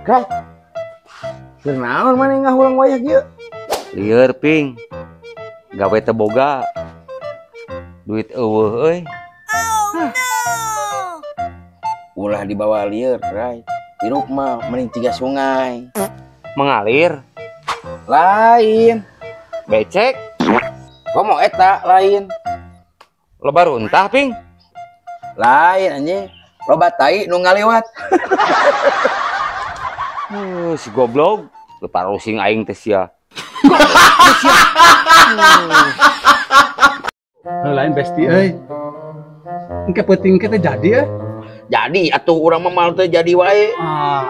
Kak, kenaon mana ngahulang wayah kieu? Lieur ping. Gawe teu boga. Duit eueuh euy. Ulah dibawa lieur, Rai. Hirup mah mending tiga sungai. Mengalir. Lain. Becek. Komo eta lain. Loba runtah ping. Lain anjing. Loba tai nu ngaliwat. Si goblok. Lu parusing aing teh sia. Lain besti euy. Engke penting kita jadi ya. Jadi atuh urang mah mal teh jadi wae.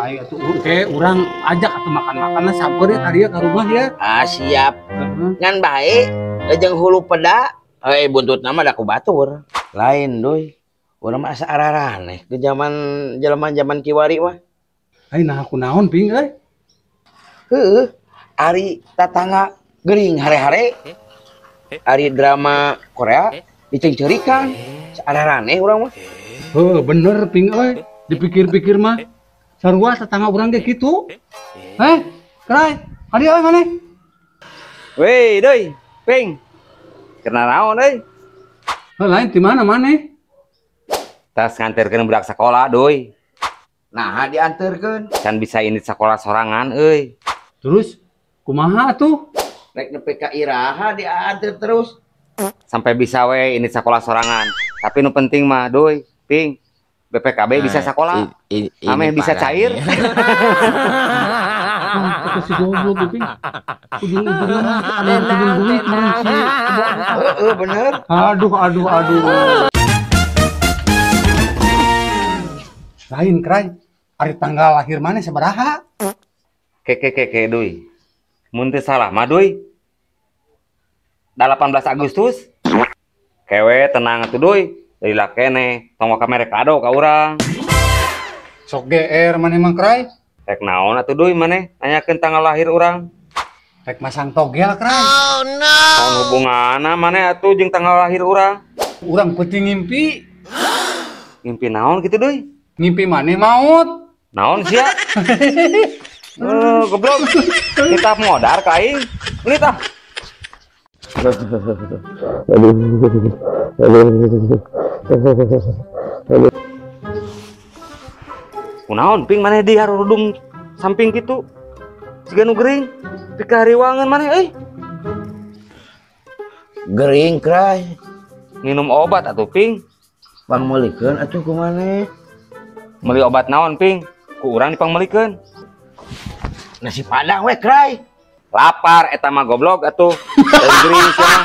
Ayo tuh engke urang ajak atuh makan-makan sabar ya tadi ya ka rumah ya. Siap. Ngan bae jeung hulu peda. Buntutna mah da ku batur. Lain doi. Urang mah asa araraneh ke zaman kiwari mah. Ai nah aku naon ping euy. Heuh. Ari tatangga gering hare-hare. Ari drama Korea dicengcerikan. Araraneh urang mah. Bener ping euy. Dipikir-pikir mah sarua tetangga urang ge kitu. Krai, adi euy maneh. Weh, deui, ping. Kena naon euy? Lain di mana maneh? Tas nganterkeun budak sakola, doi. Nah, dianterkeun. Can bisa ini sekolah sorangan, euy. Terus kumaha atuh? Rek nepi ka iraha dianter terus. Sampai bisa we ini sekolah sorangan. Tapi nu penting mah, doi, ping. BPKB bisa sekolah. Ameh bisa cair. Si goblok ping. Ujung-ujungnya mah ada duit Bener. Aduh. Lain Krai, hari tanggal lahir mana sabaraha? Ke doi. Mun teu salah mah doi. 18 Agustus. Kewe tenang atuh doi. Dari lakene tong kamera kado ka urang. Sok GR mana emang Krai? Rek naon atuh doi maneh nanyakeun tanggal lahir urang. Rek masang togel Krai. Oh no. Naon hubunganna maneh atuh jeung tanggal lahir urang? Urang peuting ngimpi. Ngimpi naon kitu doi? Ngimpi maneh maut. Naon sia? Goblok. Kita modar ka aing. Ini tah. Kunaon ping maneh di harudung samping kitu? Siga nu gering. Pika hariwangan maneh euy. Gering, Krai. Minum obat atuh ping. Pangmeulikeun atuh ku maneh. Meuli obat naon ping? Ku urang dipangmeulikeun. Nasi padang we, Krai. Lapar eta mah goblok atuh. Dari gering sia.